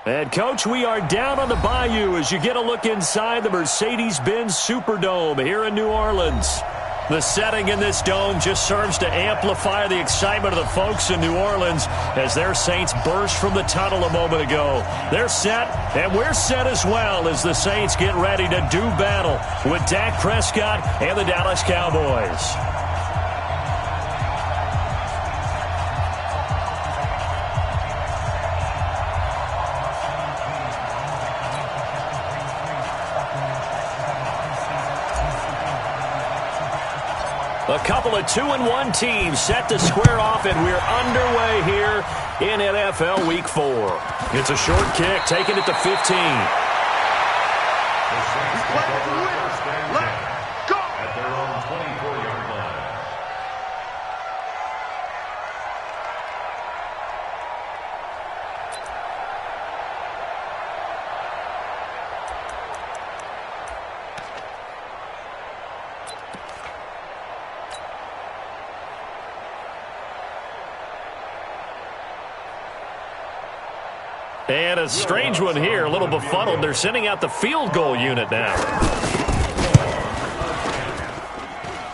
And, Coach, we are down on the Bayou as you get a look inside the Mercedes-Benz Superdome here in New Orleans. The setting in this dome just serves to amplify the excitement of the folks in New Orleans as their Saints burst from the tunnel a moment ago. They're set, and we're set as well as the Saints get ready to do battle with Dak Prescott and the Dallas Cowboys. A couple of 2-1 teams set to square off, and we're underway here in NFL Week 4. It's a short kick, taking it to 15. At their own 24-yard line. And a strange one here, a little befuddled. They're sending out the field goal unit now.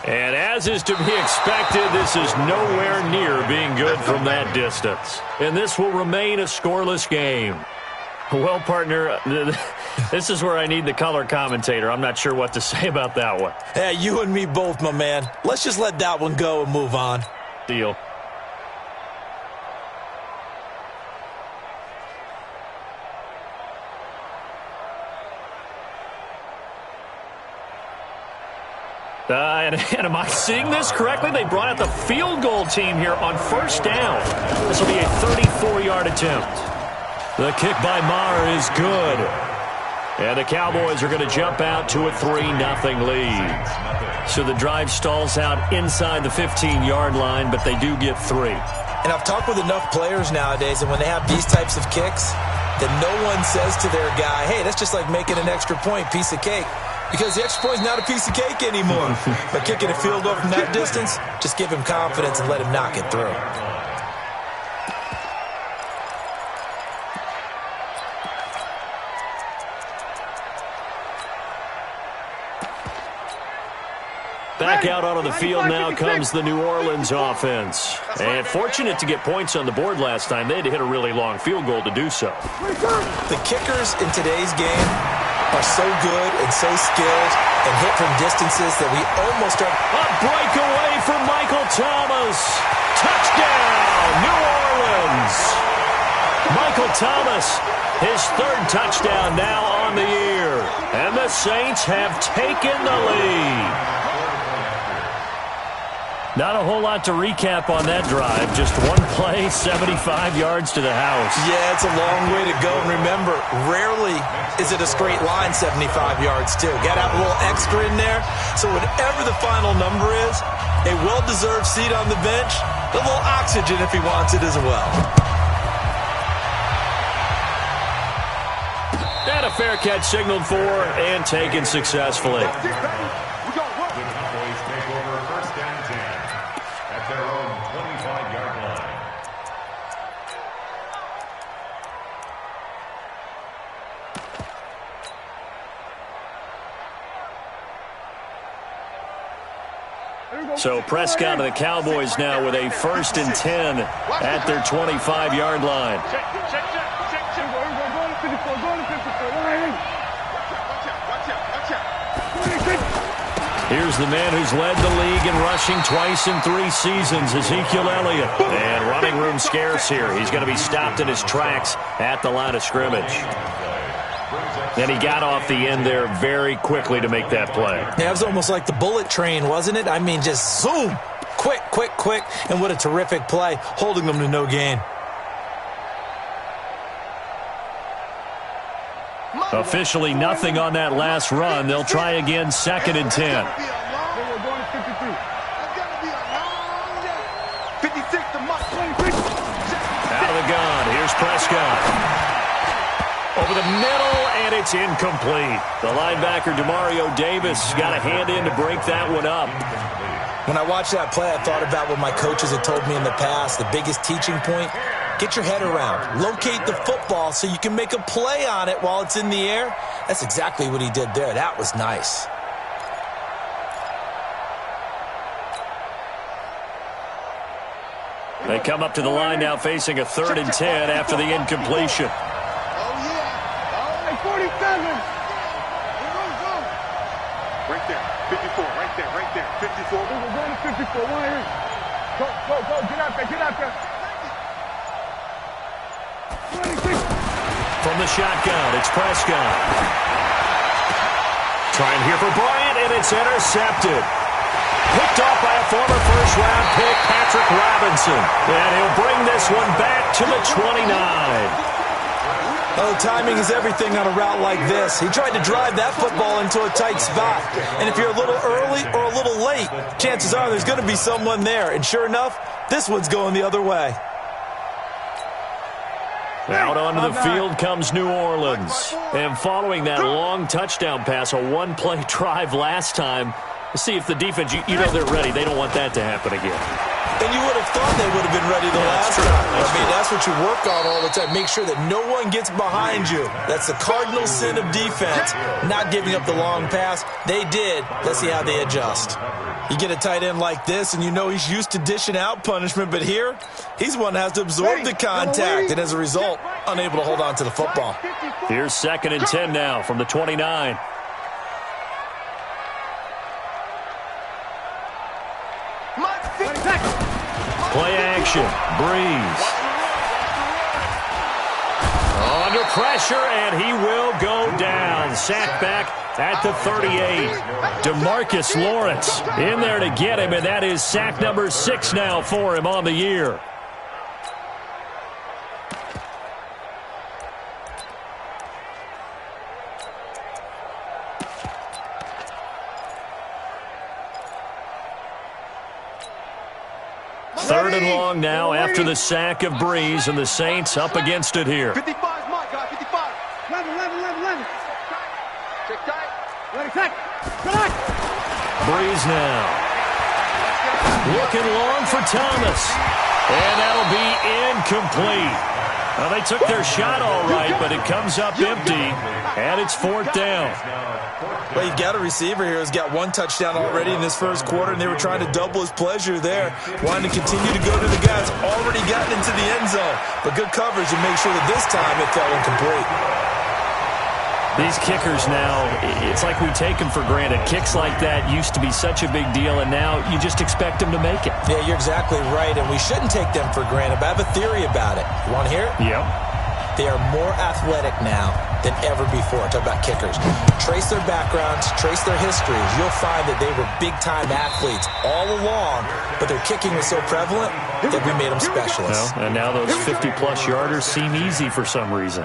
And as is to be expected, this is nowhere near being good from that distance. And this will remain a scoreless game. Well, partner, this is where I need the color commentator. I'm not sure what to say about that one. Yeah, you and me both, my man. Let's just let that one go and move on. Deal. And am I seeing this correctly? They brought out the field goal team here on first down. This will be a 34-yard attempt. The kick by Maher is good. And the Cowboys are going to jump out to a 3-0 lead. So the drive stalls out inside the 15-yard line, but they do get 3. And I've talked with enough players nowadays, and when they have these types of kicks, that no one says to their guy, hey, that's just like making an extra point, piece of cake. Because the extra point is not a piece of cake anymore. By kicking a field goal from that distance, just give him confidence and let him knock it through. Back out onto the field now comes the New Orleans offense. And fortunate to get points on the board last time. They had to hit a really long field goal to do so. The kickers in today's game are so good and so skilled and hit from distances that we almost are. A breakaway from Michael Thomas. Touchdown, New Orleans. Michael Thomas, his 3rd touchdown now on the year. And the Saints have taken the lead. Not a whole lot to recap on that drive. Just one play, 75 yards to the house. Yeah, it's a long way to go. And remember, rarely is it a straight line 75 yards, too. Got to have a little extra in there. So whatever the final number is, a well-deserved seat on the bench, a little oxygen if he wants it as well. And a fair catch signaled for and taken successfully. So Prescott and the Cowboys now with a 1st and 10 at their 25-yard line. Here's the man who's led the league in rushing twice in 3 seasons, Ezekiel Elliott. And running room scarce here. He's going to be stopped in his tracks at the line of scrimmage. And he got off the end there very quickly to make that play. Yeah, it was almost like the bullet train, wasn't it? I mean, just zoom. Quick, quick, quick. And what a terrific play, holding them to no gain. Officially nothing on that last run. They'll try again, 2nd and 10. Out of the gun. Here's Prescott. Over the middle, and it's incomplete. The linebacker, Demario Davis, got a hand in to break that one up. When I watched that play, I thought about what my coaches had told me in the past. The biggest teaching point, Get your head around. Locate the football so you can make a play on it while it's in the air. That's exactly what he did there. That was nice. They come up to the line now facing a 3rd and 10 after the incompletion. Oh, yeah. Oh, 47. Go. Right there. 54. Right there. 54. We're going to 54. One here. Go. Get out there. 26. From the shotgun, it's Prescott. Trying here for Bryant, and it's intercepted. Picked off by a former first-round pick, Patrick Robinson. And he'll bring this one back to the 29. Oh, timing is everything on a route like this. He tried to drive that football into a tight spot. And if you're a little early or a little late, chances are there's going to be someone there. And sure enough, this one's going the other way. Out onto the field comes New Orleans. And following that long touchdown pass, a one-play drive last time, see if the defense, you know they're ready. They don't want that to happen again. And you would have thought they would have been ready the last time. That's what you work on all the time. Make sure that no one gets behind you. That's the cardinal sin of defense, not giving up the long pass. They did. Let's see how they adjust. You get a tight end like this, and you know he's used to dishing out punishment, but here, he's one that has to absorb the contact, and as a result, unable to hold on to the football. Here's 2nd and 10 now from the 29. Play action. Breeze. Under pressure, and he will go down. Sacked back at the 38. DeMarcus Lawrence in there to get him, and that is sack number 6 now for him on the year. Third and long now after the sack of Breeze, and the Saints up against it here. 55 is my guy. 55. 11. Check tight. Ready, check. Breeze now. Looking long for Thomas. And that'll be incomplete. Well, they took their shot all right, but it comes up empty, and it's 4th down. Well, you've got a receiver here who's got 1 touchdown already in this first quarter, and they were trying to double his pleasure there, wanting to continue to go to the guys already gotten into the end zone. But good coverage to make sure that this time it fell incomplete. These kickers now, it's like we take them for granted. Kicks like that used to be such a big deal, and now you just expect them to make it. Yeah, you're exactly right, and we shouldn't take them for granted, but I have a theory about it. You want to hear it? Yep. They are more athletic now than ever before. Talk about kickers. Trace their backgrounds, trace their histories. You'll find that they were big-time athletes all along, but their kicking was so prevalent that we made them specialists. Well, and now those 50-plus yarders seem easy for some reason.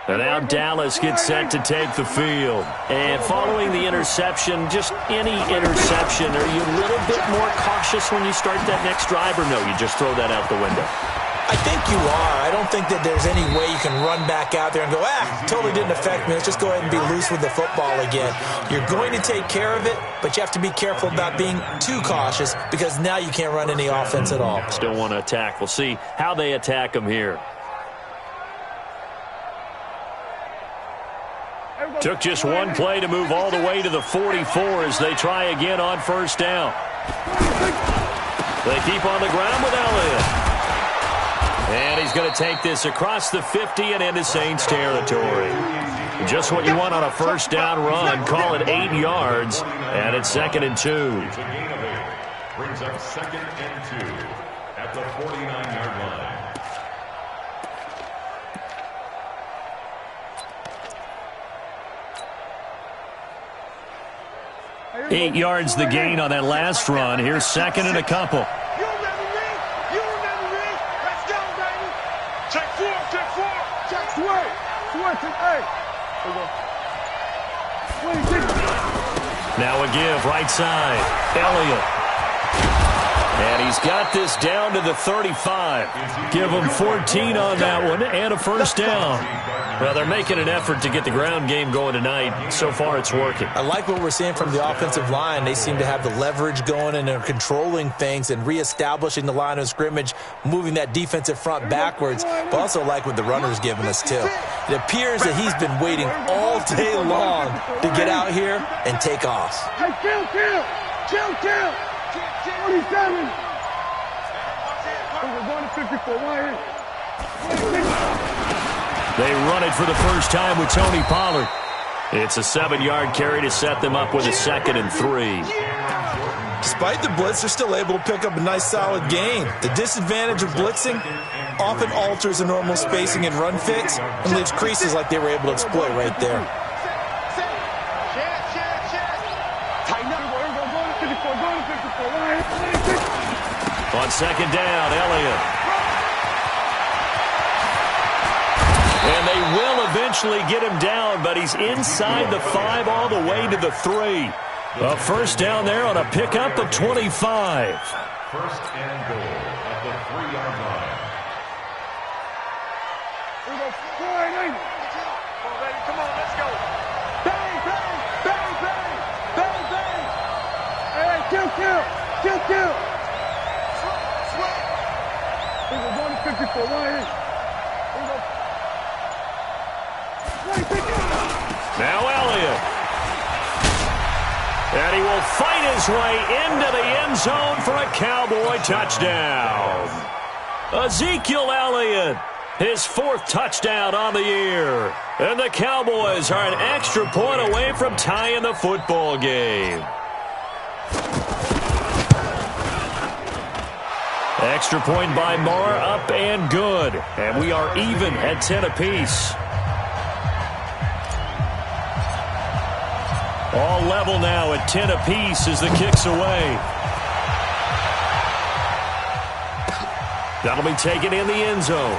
And now Dallas gets set to take the field. And following the interception, just any interception, are you a little bit more cautious when you start that next drive, or no, you just throw that out the window? I think you are. I don't think that there's any way you can run back out there and go, totally didn't affect me. Let's just go ahead and be loose with the football again. You're going to take care of it, but you have to be careful about being too cautious because now you can't run any offense at all. Still want to attack. We'll see how they attack them here. Took just one play to move all the way to the 44 as they try again on 1st down. They keep on the ground with Elliott. And he's going to take this across the 50 and into Saints territory. Just what you want on a 1st down run. Call it 8 yards, and it's 2nd and 2. Brings up 2nd and 2 at the 49-yard line. 8 yards the gain on that last run. Here's 2nd and a couple. You remember me? Let's go, baby. Check 4. Check swing. Hey. Now a give, right side. Elliott. And he's got this down to the 35. Give him 14 on that one and a first down. Well, they're making an effort to get the ground game going tonight. So far, it's working. I like what we're seeing from the offensive line. They seem to have the leverage going, and they're controlling things and reestablishing the line of scrimmage, moving that defensive front backwards. But also like what the runner's giving us, too. It appears that he's been waiting all day long to get out here and take off. Hey, kill. 47. We're going to 54. Why They run it for the first time with Tony Pollard. It's a 7-yard carry to set them up with a 2nd and 3. Despite the blitz, they're still able to pick up a nice, solid gain. The disadvantage of blitzing often alters the normal spacing and run fits and leaves creases like they were able to exploit right there. On 2nd down, Elliott. And they will eventually get him down, but he's inside the 5 all the way to the 3. A first down there on a pickup of 25. First and goal at the 3-yard line. Come on, let's go. Bang, bang, bang, bang, bang, bang. Hey, kill. We're going to 54. Now Elliott. And he will fight his way into the end zone for a Cowboy touchdown. Ezekiel Elliott, his 4th touchdown on the year. And the Cowboys are an extra point away from tying the football game. Extra point by Marr, up and good. And we are even at 10 apiece. All level now at 10 apiece as the kick's away. That'll be taken in the end zone.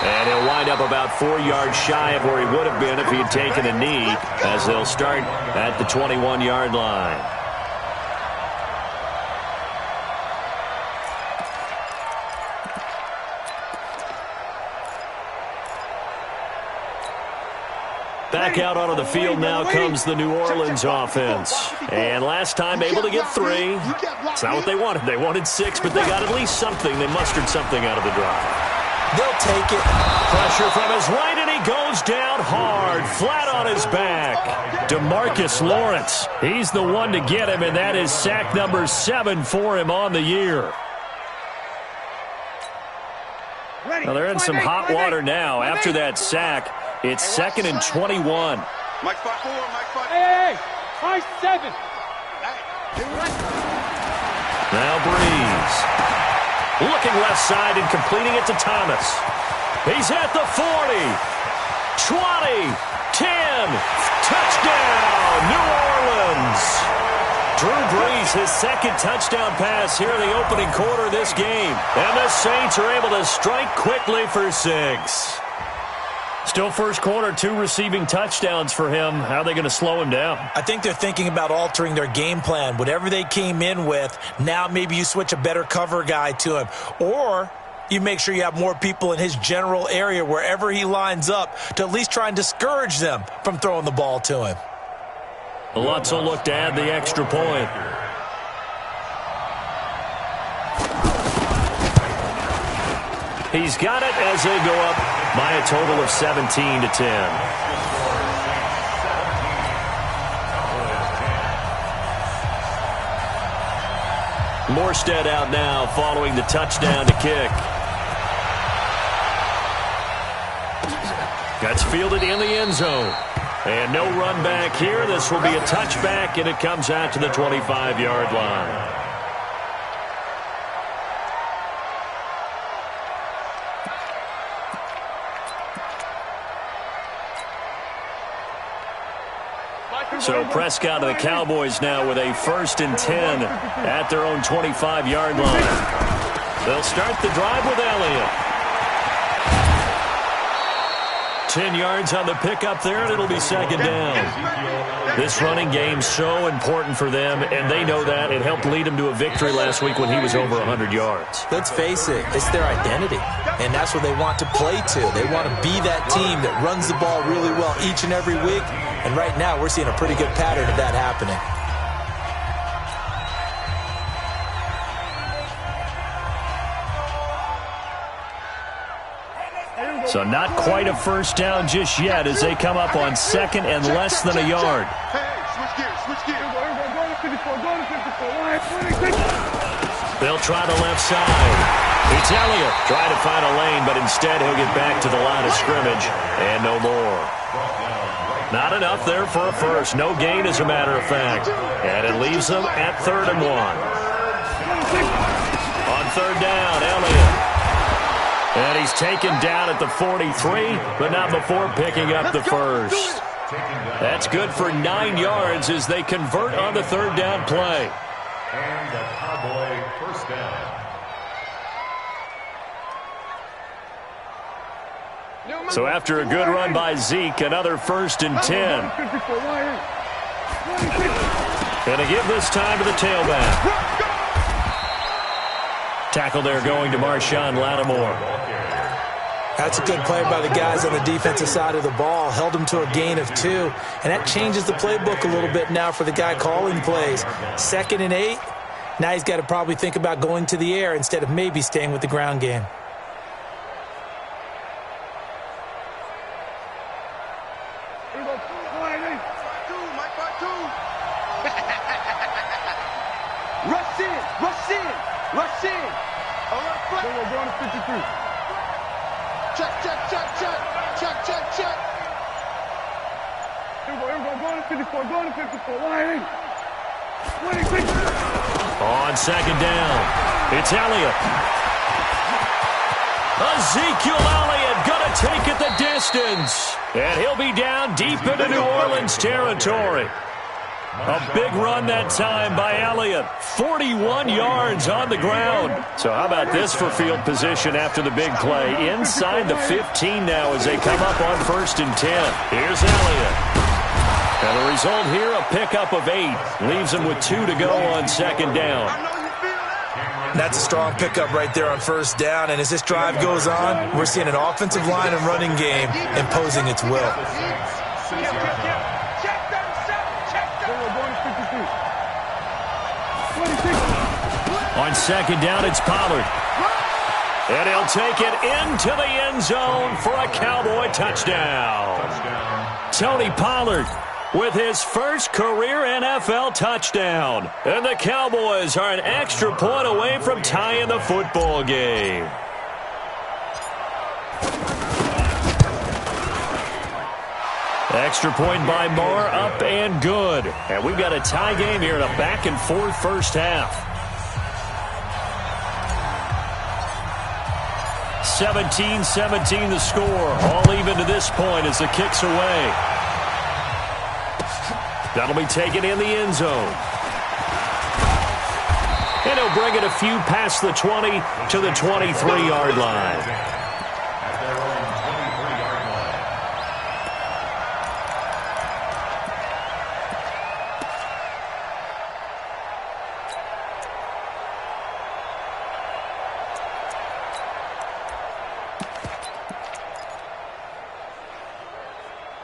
And he'll wind up about 4 yards shy of where he would have been if he had taken a knee, as they'll start at the 21-yard line. Back out onto the field now comes the New Orleans offense. And last time able to get 3. It's not what they wanted. They wanted 6, but they got at least something. They mustered something out of the drive. They'll take it. Pressure from his right, and he goes down hard, flat on his back. DeMarcus Lawrence, he's the one to get him, and that is sack number 7 for him on the year. Now they're in some hot water now after that sack. It's 2nd and 21. Mike 5-4, Mike 5. Hey, Mike 7. Now Breeze. Looking left side and completing it to Thomas. He's at the 40. 20. 10. Touchdown, New Orleans. Drew Brees, his 2nd touchdown pass here in the opening quarter of this game. And the Saints are able to strike quickly for 6. Still first quarter, 2 receiving touchdowns for him. How are they going to slow him down? I think they're thinking about altering their game plan. Whatever they came in with, now maybe you switch a better cover guy to him. Or you make sure you have more people in his general area wherever he lines up to at least try and discourage them from throwing the ball to him. Lutz will look to add the extra point. He's got it as they go up by a total of 17 to 10. Morstead out now following the touchdown to kick. That's fielded in the end zone. And no run back here. This will be a touchback, and it comes out to the 25-yard line. So Prescott and the Cowboys now with a 1st and 10 at their own 25-yard line. They'll start the drive with Elliott. 10 yards on the pickup there, and it'll be second down. This running game's so important for them, and they know that. It helped lead them to a victory last week when he was over 100 yards. Let's face it, it's their identity, and that's what they want to play to. They want to be that team that runs the ball really well each and every week, and right now we're seeing a pretty good pattern of that happening. So not quite a first down just yet as they come up on second and less than a yard. They'll try the left side. It's Elliott trying to find a lane, but instead he'll get back to the line of scrimmage and no more. Not enough there for a first. No gain, as a matter of fact. And it leaves them at 3rd and 1. On 3rd down, Elliott. And he's taken down at the 43, but not before picking up the first. That's good for 9 yards as they convert on the 3rd down play. And the Cowboy first down. So after a good run by Zeke, another 1st and 10. Gonna give this time to the tailback. Tackle there going to Marshawn Lattimore. That's a good play by the guys on the defensive side of the ball. Held him to a gain of 2. And that changes the playbook a little bit now for the guy calling plays. 2nd and 8. Now he's got to probably think about going to the air instead of maybe staying with the ground game. Rush in. All right, flat. We're going to 53. Check. Here we go. Going to 54. Going to 54. Line in. 26. On 2nd down, it's Elliott. Ezekiel Elliott going to take it the distance. And he'll be down deep into New Orleans territory. A big run that time by Elliott. 41 yards on the ground. So how about this for field position after the big play? Inside the 15 now as they come up on 1st and 10. Here's Elliott. And the result here, a pickup of 8. Leaves him with 2 to go on 2nd down. That's a strong pickup right there on 1st down. And as this drive goes on, we're seeing an offensive line and running game imposing its will. On 2nd down, it's Pollard. And he'll take it into the end zone for a Cowboy touchdown. Tony Pollard with his first career NFL touchdown. And the Cowboys are an extra point away from tying the football game. Extra point by Moore, up and good. And we've got a tie game here in a back-and-forth first half. 17-17 the score. All even to this point as the kick's away. That'll be taken in the end zone. And he'll bring it a few past the 20 to the 23-yard line.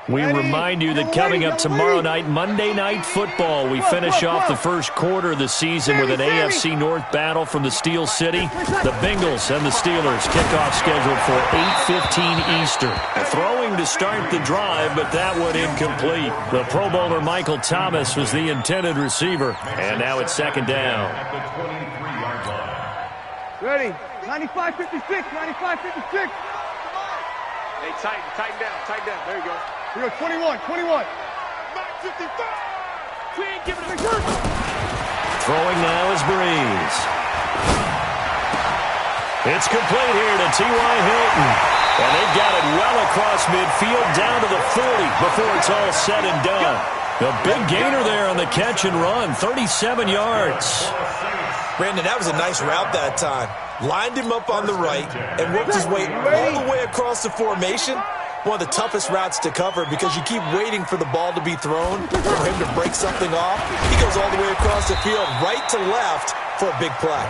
We remind you that coming up tomorrow night, Monday Night Football, we finish off the first quarter of the season with an AFC North battle from the Steel City. The Bengals and the Steelers kickoff scheduled for 8:15 Eastern. Throwing to start the drive, but that one incomplete. The Pro Bowler Michael Thomas was the intended receiver, and now it's 2nd down. At the 23-yard line. Ready? 95-56. 95-56. Hey, tighten down. There you go. We go 21. 55. We ain't giving him a shot. Throwing now is Breeze. It's complete here to T.Y. Hilton. And they've got it well across midfield down to the 40 before it's all said and done. A big gainer there on the catch and run, 37 yards. Brandon, that was a nice route that time. Lined him up on the right and worked his way all the way across the formation. one of the toughest routes to cover because you keep waiting for the ball to be thrown, for him to break something off. He goes all the way across the field, right to left, for a big play.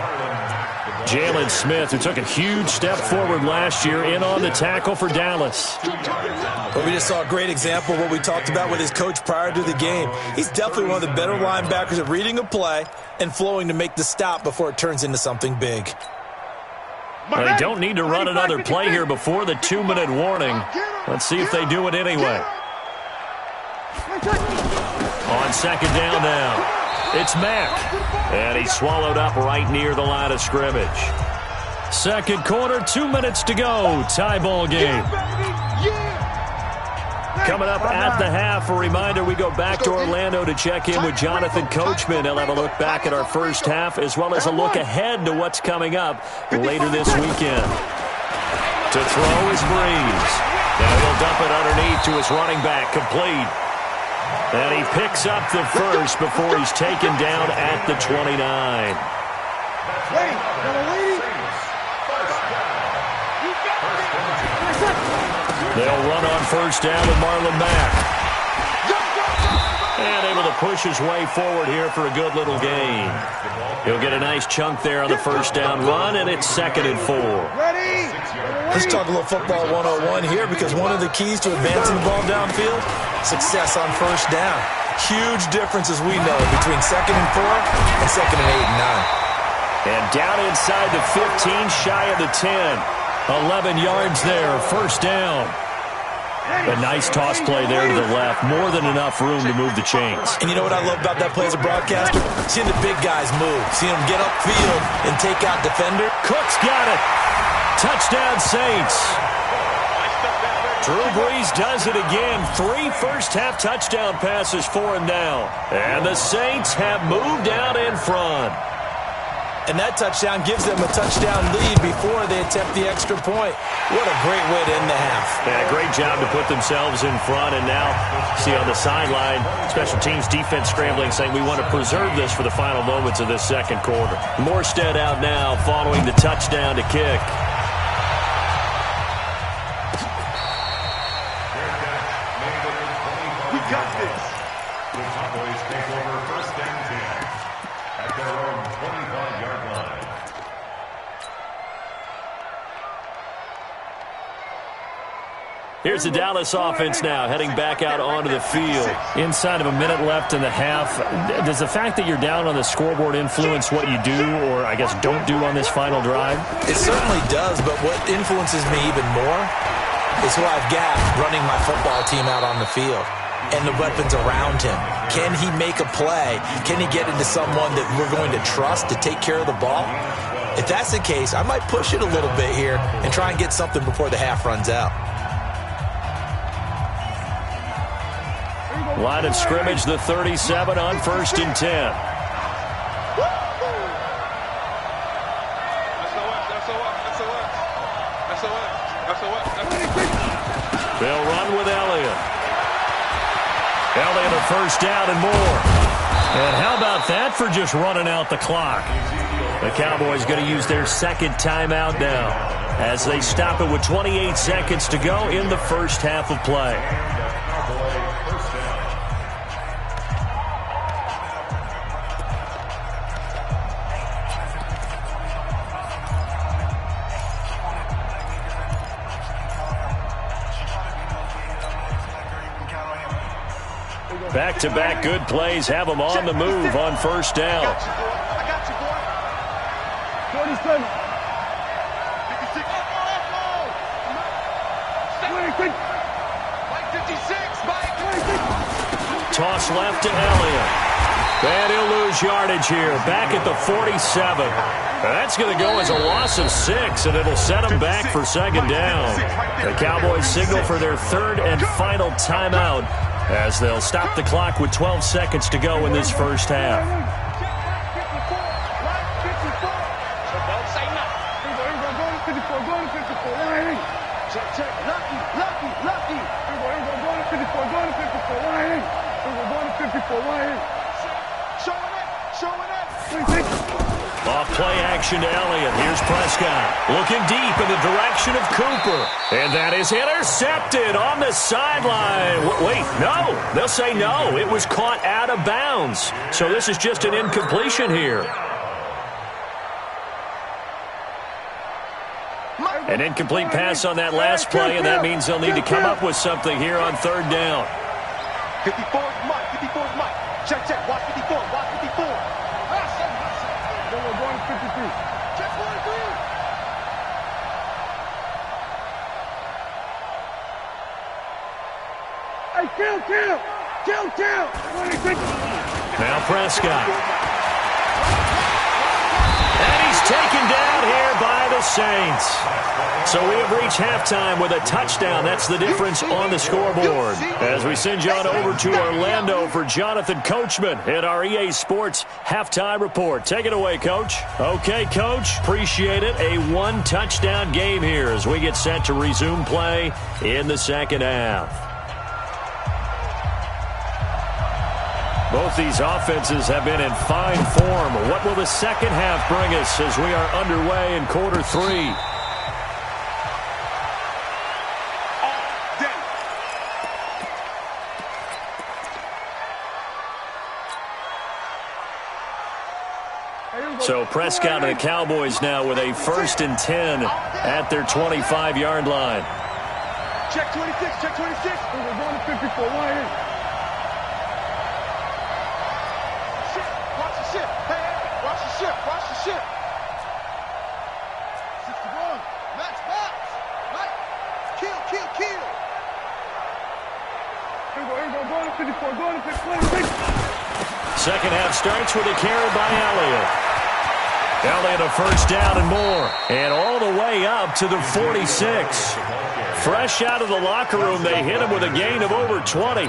Jalen Smith, who took a huge step forward last year, in on the tackle for Dallas. But we just saw a great example of what we talked about with his coach prior to the game. He's definitely one of the better linebackers at reading a play and flowing to make the stop before it turns into something big. Well, they don't need to run another play here before the 2-minute warning. Let's see if they do it anyway. On second down now. It's Mack, and he's swallowed up right near the line of scrimmage. Second quarter, 2 minutes to go. Tie ball game. Coming up at the half, a reminder, we go back to Orlando to check in with Jonathan Coachman. He'll have a look back at our first half as well as a look ahead to what's coming up later this weekend. To throw is Breeze. Now he'll dump it underneath to his running back, complete. And he picks up the first before he's taken down at the 29. They'll run on first down with Marlon Mack. And able to push his way forward here for a good little gain. He'll get a nice chunk there on the first down run, and it's 2nd and 4. Let's talk a little football 101 here, because one of the keys to advancing the ball downfield, success on first down. Huge difference, as we know, between 2nd and 4 and 2nd and 8 and 9. And down inside the 15, shy of the 10. 11 yards there, first down. A nice toss play there to the left. More than enough room to move the chains. And you know what I love about that play as a broadcaster? Seeing the big guys move. Seeing them get upfield and take out defender. Cook's got it. Touchdown, Saints. Drew Brees does it again. 3 first-half touchdown passes for him now. And the Saints have moved out in front. And that touchdown gives them a touchdown lead before they attempt the extra point. What a great way to end the half. Yeah, great job to put themselves in front. And now, see on the sideline, special teams defense scrambling, saying we want to preserve this for the final moments of this second quarter. Morstead out now following the touchdown to kick. We got this. The Cowboys take over first and 10 at their own 25-yard line. Here's the Dallas offense now, heading back out onto the field. Inside of a minute left in the half, does the fact that you're down on the scoreboard influence what you do, or I guess don't do on this final drive? It certainly does, but what influences me even more is who I've got running my football team out on the field and the weapons around him. Can he make a play? Can he get into someone that we're going to trust to take care of the ball? If that's the case, I might push it a little bit here and try and get something before the half runs out. Line of scrimmage, the 37 on first and 10. They'll run with Elliott. Elliott a first down and more. And how about that for just running out the clock? The Cowboys going to use their second timeout now as they stop it with 28 seconds to go in the first half of play. Back-to-back good plays have them on the move on first down. I got you, boy. 47. 56. Toss left to Elliott. And he'll lose yardage here. Back at the 47. That's going to go as a loss of 6, and it'll set them back for second down. The Cowboys signal for their third and final timeout as they'll stop the clock with 12 seconds to go in this first half. Off play action to Elliott. Here's Prescott. Looking deep in the direction of Cooper. And that is intercepted on the sideline. Wait, no. They'll say no. It was caught out of bounds. So this is just an incompletion here. An incomplete pass on that last play, and that means they'll need to come up with something here on third down. 54 is Mike. 54 is Mike. Check, check. Watch 54. Watch 54. Then we're going to 53. Check 43. Hey, kill. Now Prescott. And he's taken down here by the Saints. So we have reached halftime with a touchdown. That's the difference on the scoreboard. As we send you on over to Orlando for Jonathan Coachman at our EA Sports Halftime Report. Take it away, Coach. Okay, Coach. Appreciate it. A one-touchdown game here as we get set to resume play in the second half. Both these offenses have been in fine form. What will the second half bring us as we are underway in quarter three? So Prescott and the Cowboys now with a 1st and 10 at their 25-yard line. Check 26. Check 26. We're going to 54. Why is it? Watch the ship. Hey, watch the ship. Watch the ship. 61. Max box. Right. Kill. Here we go. Going to 54. Going to 54. Second half starts with a carry by Elliott. Elliott a first down and more. And all the way up to the 46. Fresh out of the locker room, they hit him with a gain of over 20.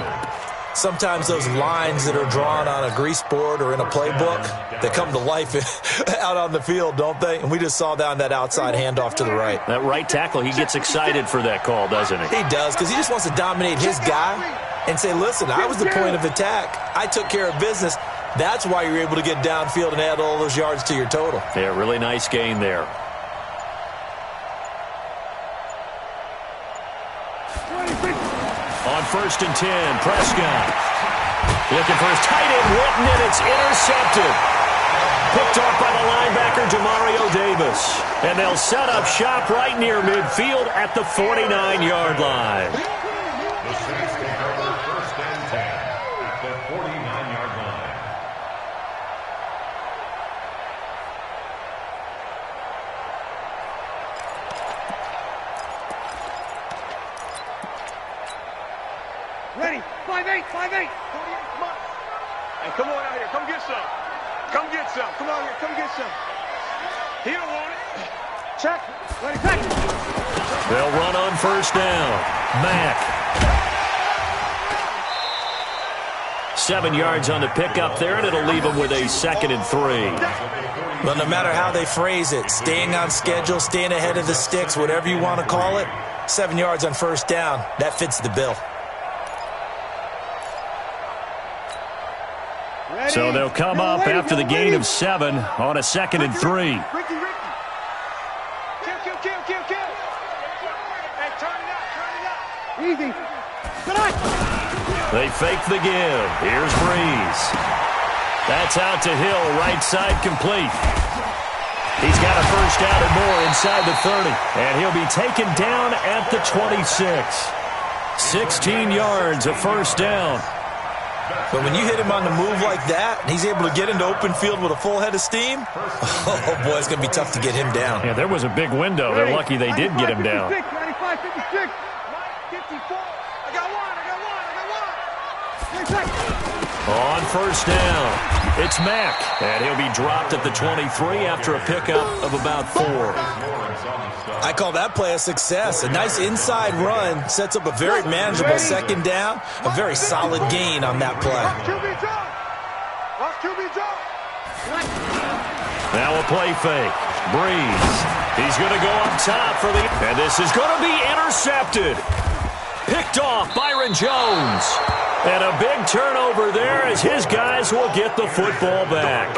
Sometimes those lines that are drawn on a grease board or in a playbook, they come to life out on the field, don't they? And we just saw that on that outside handoff to the right. That right tackle, he gets excited for that call, doesn't he? He does, because he just wants to dominate his guy and say, listen, I was the point of attack. I took care of business. That's why you're able to get downfield and add all those yards to your total. Yeah, really nice gain there. On 1st and 10, Prescott. Looking for his tight end, Witten, and it's intercepted. Picked off by the linebacker, Demario Davis. And they'll set up shop right near midfield at the 49-yard line. The Saints take over 1st and 10 at the 49-yard line. Ready. 5'8". 48 months. Hey, come on out here. Come get some. Come get some. Come on here. Come get some. He don't want it. Check. Ready. Check. They'll run on 1st down. Mack. 7 yards on the pickup there, and it'll leave them with a 2nd and 3. But no matter how they phrase it, staying on schedule, staying ahead of the sticks, whatever you want to call it, 7 yards on 1st down, that fits the bill. So they'll come up after the gain of 7 on a 2nd and 3. Ricky. Kill. Hey, turn it up. Easy. Good night. They fake the give. Here's Breeze. That's out to Hill, right side complete. He's got a 1st down and more inside the 30. And he'll be taken down at the 26. 16 yards, a 1st down. But when you hit him on the move like that, and he's able to get into open field with a full head of steam, oh, boy, it's going to be tough to get him down. Yeah, there was a big window. They're lucky they did get him down. 95, 56. 54. I got one. On 1st down, it's Mack. And he'll be dropped at the 23 after a pickup of about 4. I call that play a success. A nice inside run sets up a very manageable 2nd down, a very solid gain on that play. Watch QB jump. Now a play fake. Breeze. He's going to go up top for the... And this is going to be intercepted. Picked off Byron Jones. And a big turnover there as his guys will get the football back.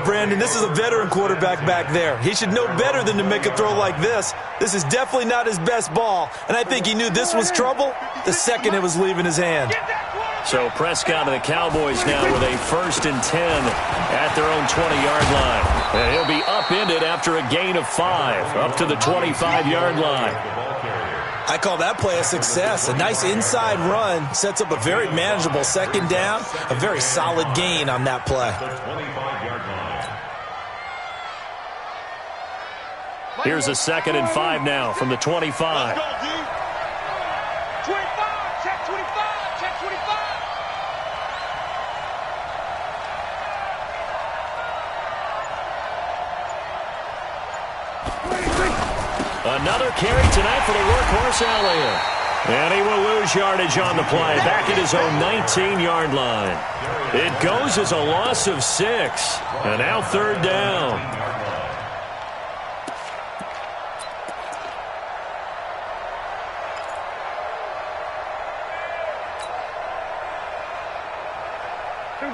Brandon, this is a veteran quarterback back there. He should know better than to make a throw like this. This is definitely not his best ball, and I think he knew this was trouble the second it was leaving his hand. So Prescott and the Cowboys now with a 1st and 10 at their own 20-yard line. And he'll be upended after a gain of 5, up to the 25-yard line. I call that play a success. A nice inside run sets up a very manageable 2nd down, a very solid gain on that play. Here's a 2nd and 5 now from the 25. 25, check 25, check 25. Another carry tonight for the workhorse Elliott. And he will lose yardage on the play, back at his own 19-yard line. It goes as a loss of 6, and now 3rd down.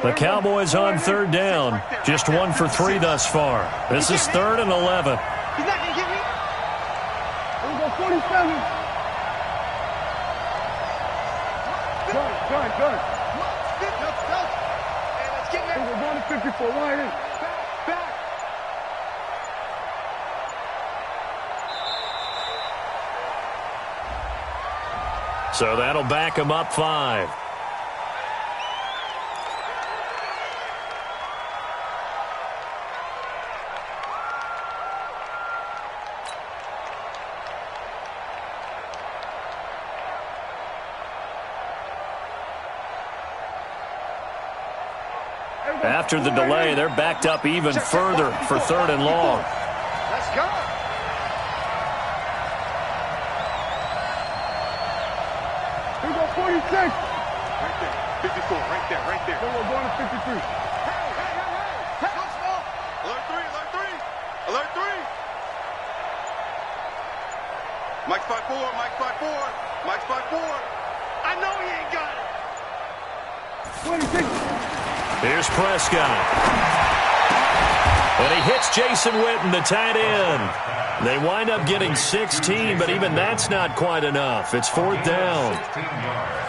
The Cowboys on 3rd down, just 1 for 3 thus far. This is 3rd and 11. He's not going to get me. Here we go, 47. Good. Let's get him. We're going to 54. Wide in. Back. So that'll back him up 5. After the delay, they're backed up even further for 3rd and long. Let's go. Here we go, 46. Right there, 54, right there. Then we're going to 53. Hey. Go small. Alert 3. Mike's 5-4. I know he ain't got it. 26. Here's Prescott. And he hits Jason Witten, the tight end. They wind up getting 16, but even that's not quite enough. It's 4th down.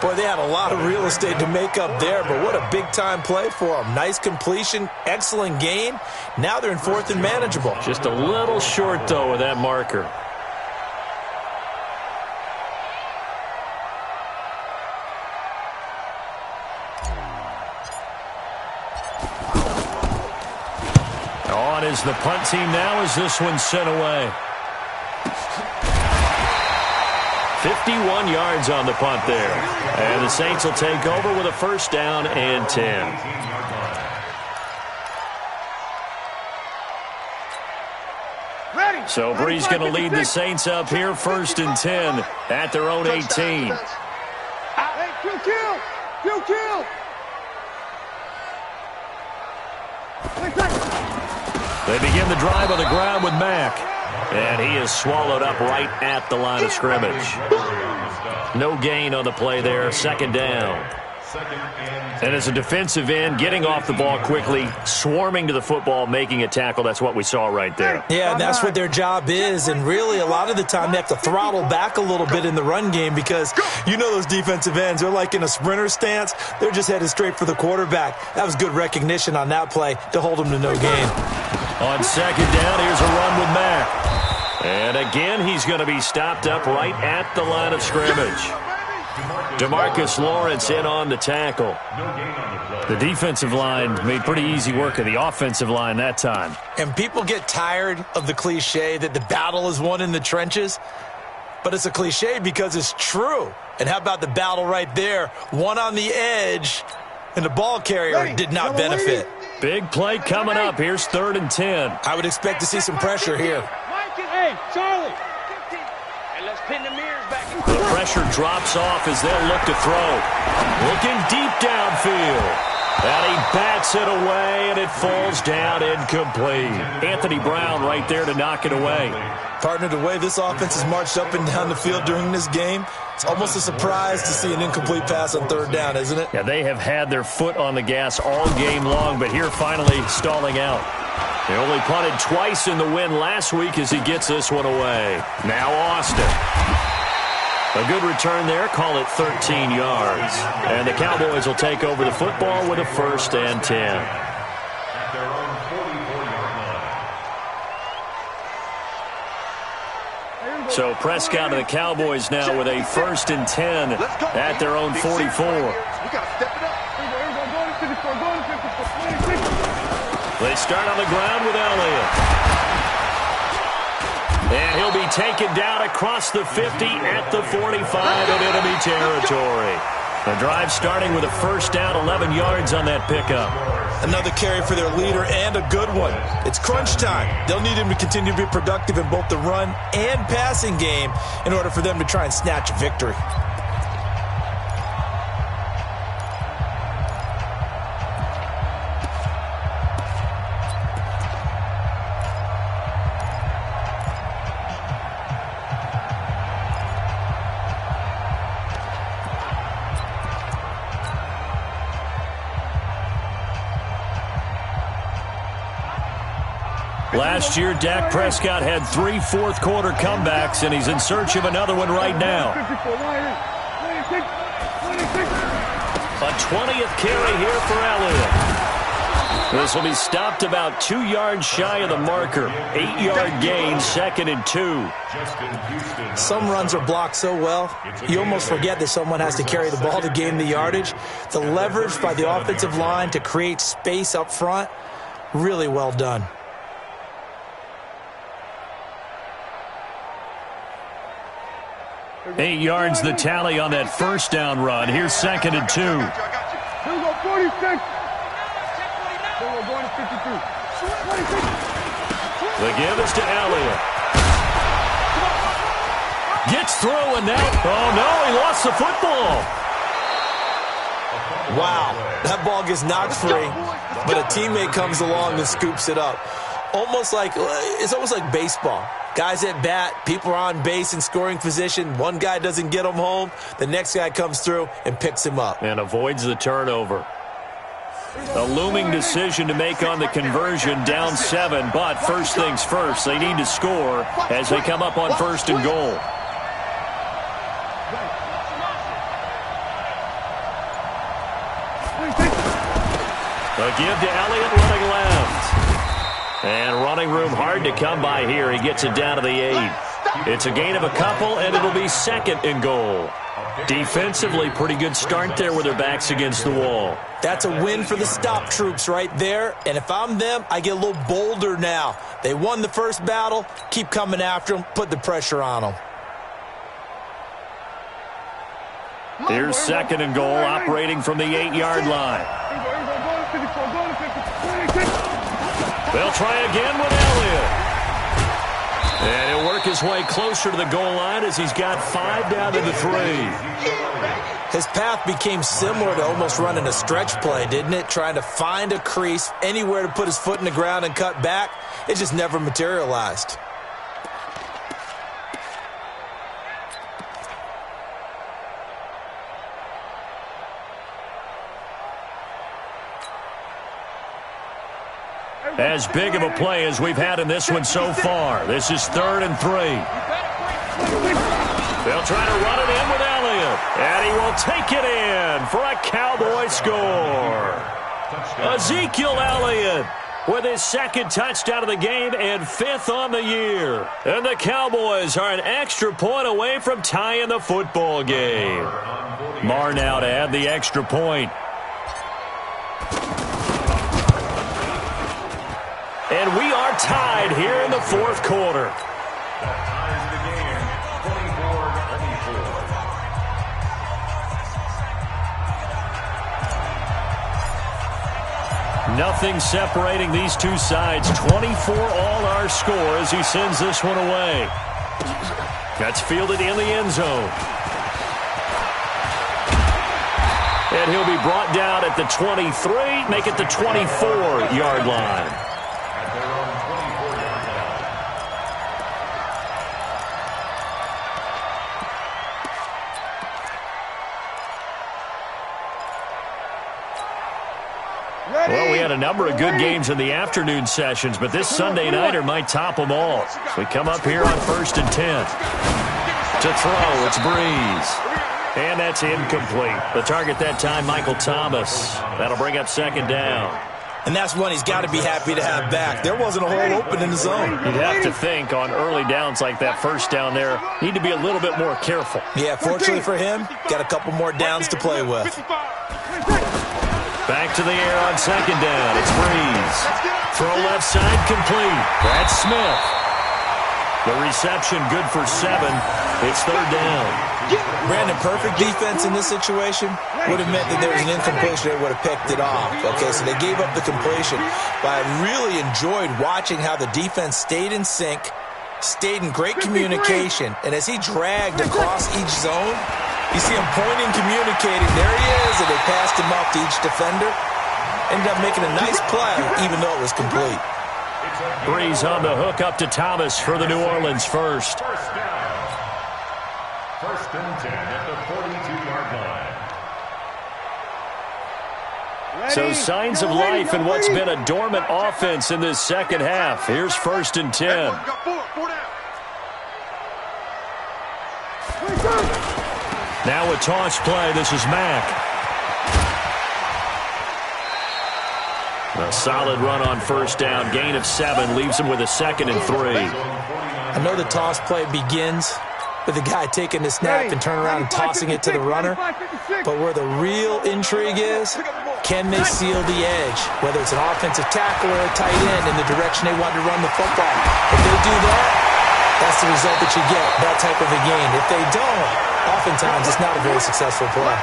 Boy, they had a lot of real estate to make up there, but what a big-time play for them. Nice completion, excellent gain. Now they're in 4th and manageable. Just a little short, though, with that marker. On is the punt team now as this one's sent away. 51 yards on the punt there. And the Saints will take over with a 1st down and 10. So Bree's going to lead the Saints up here 1st and 10 at their own 18. Hey, kill. They begin the drive on the ground with Mack. And he is swallowed up right at the line of scrimmage. No gain on the play there, 2nd down. And as a defensive end, getting off the ball quickly, swarming to the football, making a tackle, that's what we saw right there. Yeah, and that's what their job is. And really, a lot of the time, they have to throttle back a little bit in the run game because you know those defensive ends, they're like in a sprinter stance. They're just headed straight for the quarterback. That was good recognition on that play to hold them to no gain. On 2nd down, here's a run with Mack. And again, he's going to be stopped up right at the line of scrimmage. DeMarcus Lawrence in on the tackle. The defensive line made pretty easy work of the offensive line that time. And people get tired of the cliche that the battle is won in the trenches. But it's a cliche because it's true. And how about the battle right there? One on the edge, and the ball carrier did not benefit. Big play coming up. Here's 3rd and 10. I would expect to see some pressure here. Hey, Charlie. And let's pin the mirrors back. The pressure drops off as they'll look to throw. Looking deep downfield. And he bats it away, and it falls down incomplete. Anthony Brown right there to knock it away. Partner, the way this offense has marched up and down the field during this game, it's almost a surprise to see an incomplete pass on third down, isn't it? Yeah, they have had their foot on the gas all game long, but here finally stalling out. They only punted twice in the win last week as he gets this one away. Now Austin. A good return there. Call it 13 yards. And the Cowboys will take over the football with a 1st and 10. At their own 44-yard line. So Prescott and the Cowboys now with a 1st and 10 at their own 44. We got to step it up. They start on the ground with Elliott. And he'll be taken down across the 50 at the 45 in enemy territory. The drive starting with a 1st down, 11 yards on that pickup. Another carry for their leader and a good one. It's crunch time. They'll need him to continue to be productive in both the run and passing game in order for them to try and snatch a victory. Last year, Dak Prescott had 3 fourth-quarter comebacks, and he's in search of another one right now. A 20th carry here for Elliott. This will be stopped about 2 yards shy of the marker. 8-yard gain, 2nd and 2. Some runs are blocked so well, you almost forget that someone has to carry the ball to gain the yardage. The leverage by the offensive line to create space up front, really well done. Eight yards the tally on that 1st down run. Here's 2nd and 2. Here we go, 46. Here we go, going to 52. 26. The give is to Elliott. Gets through, and now, oh no, he lost the football. Wow, that ball gets knocked free, but a teammate comes along and scoops it up. It's almost like baseball. Guys at bat, people are on base in scoring position. One guy doesn't get him home. The next guy comes through and picks him up. And avoids the turnover. A looming decision to make on the conversion, down 7. But first things first, they need to score as they come up on 1st and goal. A give to Elliott running left. And running room hard to come by here. He gets it down to the 8. It's a gain of a couple, and it'll be 2nd and goal. Defensively, pretty good start there with their backs against the wall. That's a win for the stop troops right there. And if I'm them, I get a little bolder now. They won the first battle. Keep coming after them. Put the pressure on them. Here's 2nd and goal, operating from the 8-yard line. They'll try again with Elliott. And he'll work his way closer to the goal line as he's got 5 down to the 3. His path became similar to almost running a stretch play, didn't it? Trying to find a crease, anywhere to put his foot in the ground and cut back. It just never materialized. As big of a play as we've had in this one so far. This is 3rd and 3. They'll try to run it in with Elliott. And he will take it in for a Cowboy score. Ezekiel Elliott with his 2nd touchdown of the game and 5th on the year. And the Cowboys are an extra point away from tying the football game. Marr now to add the extra point. And we are tied here in the 4th quarter. That ties the game, 24-24. Nothing separating these two sides. 24 all our score as he sends this one away. That's fielded in the end zone. And he'll be brought down at the 23, make it the 24-yard line. At their own 24-yard line. Well, we had a number of good games in the afternoon sessions, but this Sunday nighter might top them all. So we come up here on 1st and 10. To throw, it's Breeze. And that's incomplete. The target that time, Michael Thomas. That'll bring up 2nd down. And that's one he's got to be happy to have back. There wasn't a hole open in the zone. You'd have to think on early downs like that first down there, need to be a little bit more careful. Yeah, fortunately for him, got a couple more downs to play with. Back to the air on 2nd down. It's Breeze. Throw left side complete. That's Smith. The reception good for 7. It's 3rd down. Brandon, perfect defense in this situation would have meant that there was an incompletion. They would have picked it off. Okay, so they gave up the completion. But I really enjoyed watching how the defense stayed in sync, stayed in great communication. And as he dragged across each zone, you see him pointing, communicating. There he is, and they passed him off to each defender. Ended up making a nice play, even though it was complete. Breeze on the hook up to Thomas for the New Orleans first. First down. 1st and 10 at the 42-yard line. So signs of life in what's been a dormant offense in this second half. Here's 1st and 10. Now a toss play. This is Mack. A solid run on 1st down. Gain of 7 leaves him with a 2nd and 3. I know the toss play begins with the guy taking the snap and turn around and tossing it to the runner. But where the real intrigue is, can they seal the edge? Whether it's an offensive tackle or a tight end in the direction they want to run the football. If they do that, that's the result that you get, that type of a game. If they don't, oftentimes it's not a very successful play.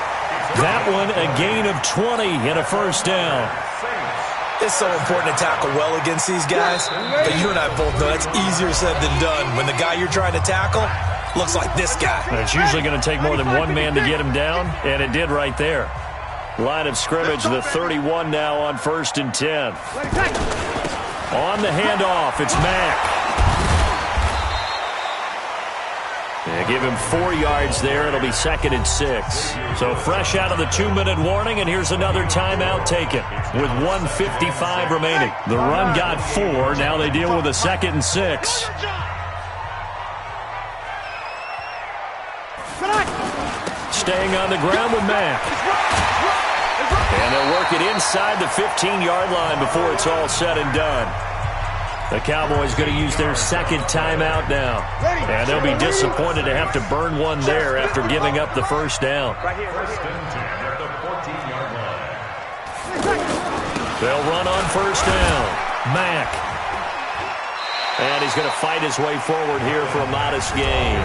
That one, a gain of 20 and a 1st down. It's so important to tackle well against these guys, but you and I both know that's easier said than done. When the guy you're trying to tackle looks like this guy. It's usually going to take more than one man to get him down, and it did right there. Line of scrimmage, the 31 now on 1st and 10. On the handoff, it's Mack. They give him 4 yards there. It'll be 2nd and 6. So fresh out of the 2-minute warning, and here's another timeout taken with 1:55 remaining. The run got 4. Now they deal with a 2nd and 6. Staying on the ground with Mack. And they'll work it inside the 15-yard line before it's all said and done. The Cowboys going to use their 2nd timeout now. And they'll be disappointed to have to burn one there after giving up the 1st down. 1st and 10 at the 14-yard line. They'll run on 1st down. Mack. And he's going to fight his way forward here for a modest gain.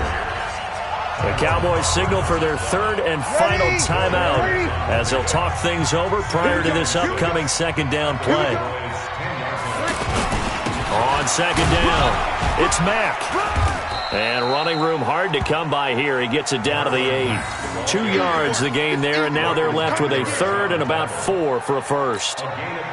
The Cowboys signal for their 3rd and final timeout as they'll talk things over prior to this upcoming 2nd down play. On 2nd down, it's Mack. And running room hard to come by here. He gets it down to the 8. 2 yards the gain there, and now they're left with a 3rd and about 4 for a 1st.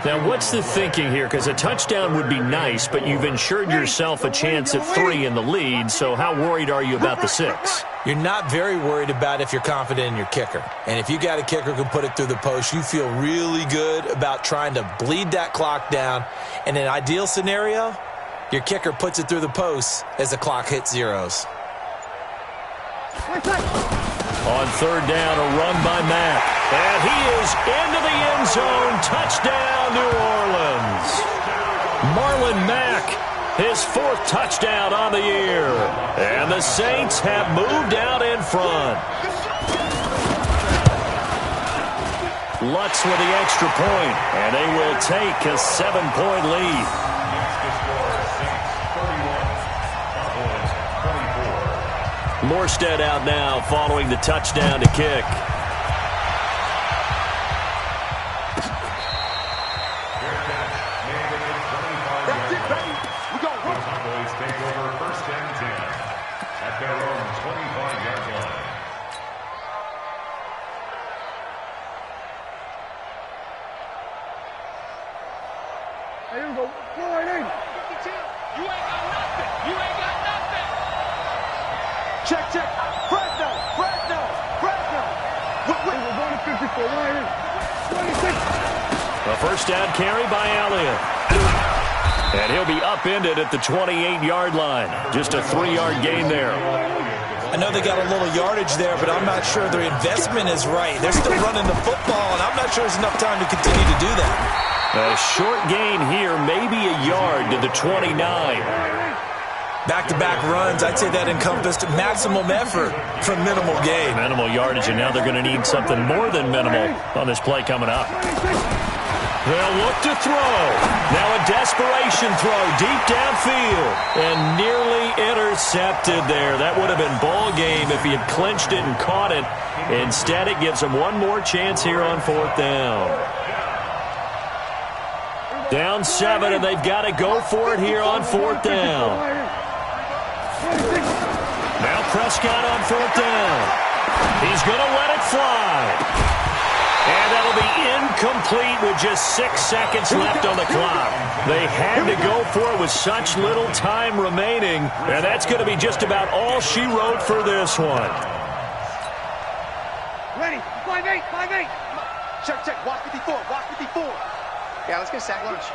Now, what's the thinking here? Because a touchdown would be nice, but you've ensured yourself a chance at 3 in the lead, so how worried are you about the 6? You're not very worried about if you're confident in your kicker. And if you got a kicker who can put it through the post, you feel really good about trying to bleed that clock down. In an ideal scenario, your kicker puts it through the post as the clock hits zeros. On 3rd down, a run by Mack. And he is into the end zone. Touchdown, New Orleans. Marlon Mack, his 4th touchdown on the year. And the Saints have moved out in front. Lutz with the extra point, and they will take a 7-point lead. Morstead out now following the touchdown to kick. A first down carry by Elliott. And he'll be upended at the 28-yard line. Just a 3-yard gain there. I know they got a little yardage there, but I'm not sure their investment is right. They're still running the football, and I'm not sure there's enough time to continue to do that. A short gain here, maybe a yard to the 29. Back-to-back runs, I'd say that encompassed maximum effort for minimal gain. Minimal yardage, and now they're going to need something more than minimal on this play coming up. They'll look to throw. Now a desperation throw deep downfield. And nearly intercepted there. That would have been ball game if he had clinched it and caught it. Instead, it gives him one more chance here on 4th down. Down 7, and they've got to go for it here on 4th down. Now Prescott on 4th down. He's going to let it fly. And that'll be incomplete with just 6 seconds left on the clock. They had to go for it with such little time remaining, and that's going to be just about all she wrote for this one. Ready, 5-8, 5-8. Check, walk 54, walk 54. Yeah, let's get a sack lunch.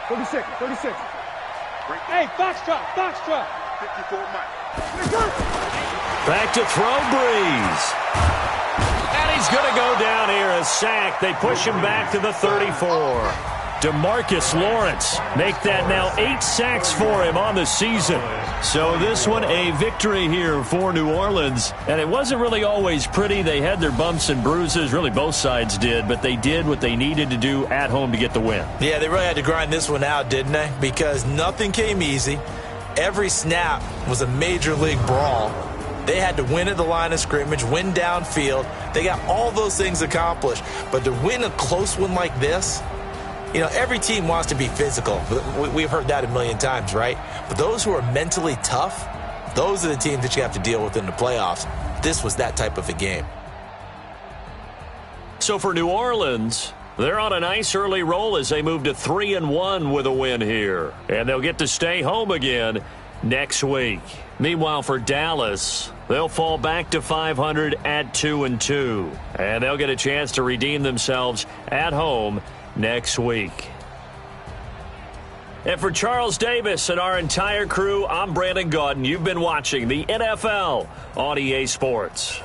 36. Hey, box truck. 54, Mike. Back to throw, Breeze. And he's going to go down here, a sack. They push him back to the 34. DeMarcus Lawrence make that now 8 sacks for him on the season. So this one a victory here for New Orleans. And it wasn't really always pretty. They had their bumps and bruises. Really both sides did. But they did what they needed to do at home to get the win. Yeah, they really had to grind this one out, didn't they? Because nothing came easy. Every snap was a major league brawl. They had to win at the line of scrimmage, win downfield. They got all those things accomplished. But to win a close one like this, you know, every team wants to be physical. We've heard that a million times, right? But those who are mentally tough, those are the teams that you have to deal with in the playoffs. This was that type of a game. So for New Orleans, they're on a nice early roll as they move to 3-1 with a win here. And they'll get to stay home again next week. Meanwhile, for Dallas, they'll fall back to 500 at 2-2. And they'll get a chance to redeem themselves at home next week. And for Charles Davis and our entire crew, I'm Brandon Gaudin. You've been watching the NFL on EA Sports.